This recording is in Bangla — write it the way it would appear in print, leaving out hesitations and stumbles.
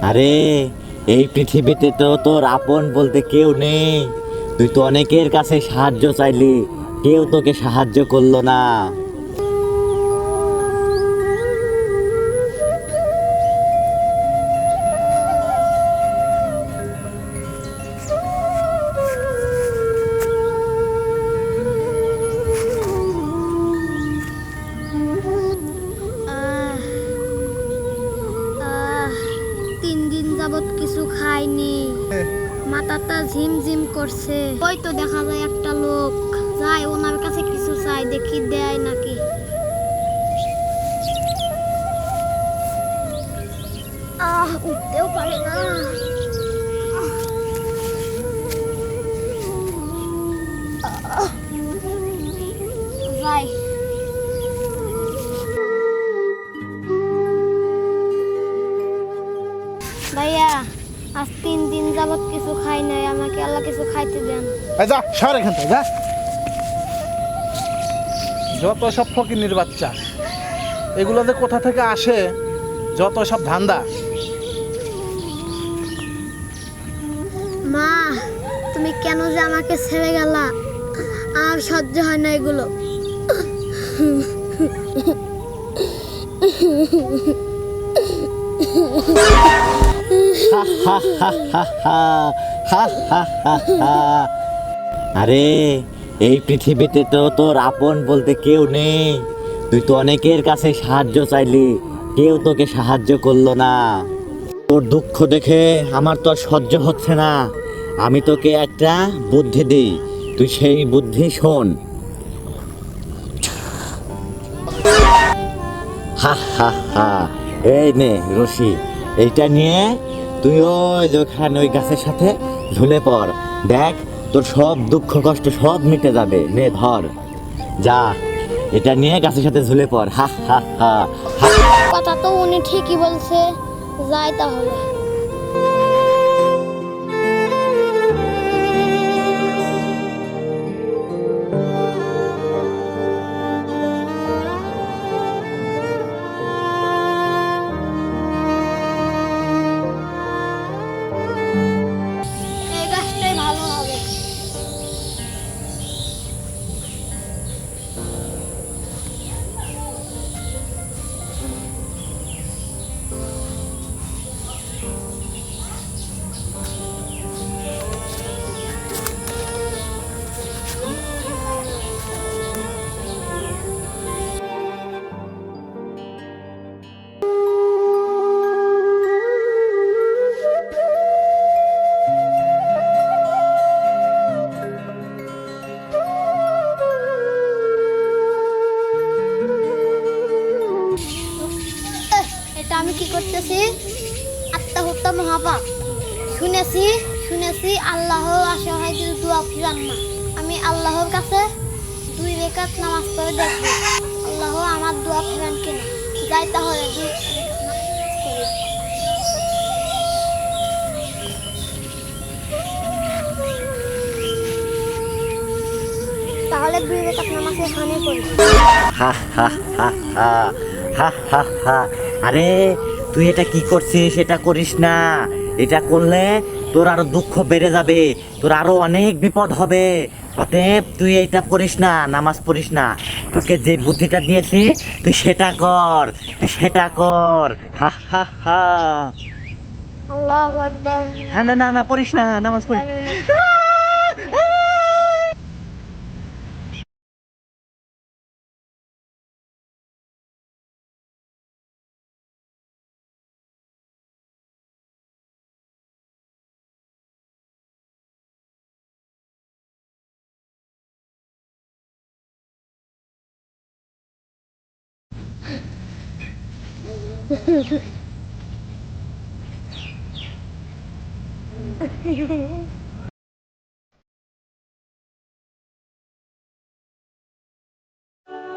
আরে এই পৃথিবীতে তো তোর আপন বলতে কেউ নেই। তুই তো অনেকের কাছে সাহায্য চাইলি, কেউ তোকে সাহায্য করলো না। আহ, আহ, 3 দিন যাবত কিছু খাইনি, মাথাটা ঝিমঝিম করছে। ওই তো দেখা যায় একটা লোক, যাই ওনার কাছে কিছু চাই, দেখি দেয় নাকি। উঠতেও পারে না। যাই। ভাইয়া, আজ 3 দিন যাবত কিছু খাই নাই, আমাকে আল্লাহ কিছু খাইতে দেন। যা সর এখান থেকে যা। যত সব ফকিন্নির বাচ্চা, এগুলো যে কোথা থেকে আসে, যত সব ধান্দা। মা, তুমি কেন যে আমাকে ছেড়ে গেলা? আর সহ্য হয় না এগুলো। আরে এই পৃথিবীতে তো তোর আপন বলতে কেউ নেই। তুই তো অনেকের কাছে সাহায্য চাইলি, কেউ তোকে সাহায্য করলো না। তোর দুঃখ দেখে আমার তো আর সহ্য হচ্ছে না। আমি তোকে একটা বুদ্ধি দিই, তুই সেই বুদ্ধি শোন। হা হা হা, এই নে রশি, এইটা নিয়ে তুই ওই ওখানে ওই গাছের সাথে ঝুলে পড়। দেখ তোর সব দুঃখ কষ্ট সব মিটে যাবে। নে ধর, যা এটা নিয়ে গাছের সাথে ঝুলে পড়। হা হা হা হা। কথা তো উনি ঠিকই বলছে, যাই তাহলে। এই গাছটাই ভালো হবে। এটা আমি কি করতেছি? আত্মহত্যা মহাপাপ। শুনেছি শুনেছি আল্লাহ অসহায়দের দোয়া ফিরান না। আমি আল্লাহর কাছে 2 রাকাত নামাজ পড়ে দেখব, আল্লাহ আমার দোয়া ফিরান কিনা। যাই তাহলে 2 রাকাত নামাজ পড়ি। তাহলে 2 রাকাত নামাজ এখানে পড়ি। হা হা হা হা হা হা হা। আরে তুই এটা কি করছিস? এটা করিস না। এটা করলে তোর আরো দুঃখ বেড়ে যাবে, তোর আরো অনেক বিপদ হবে। অতএব তুই এটা করিস না, নামাজ পড়িস না। তোকে যে বুদ্ধিটা দিয়েছি তুই সেটা কর, তুই সেটা কর। হা হা হা। আল্লাহু আকবার। হ্যাঁ, না না না, পড়িস না, নামাজ পড়িস।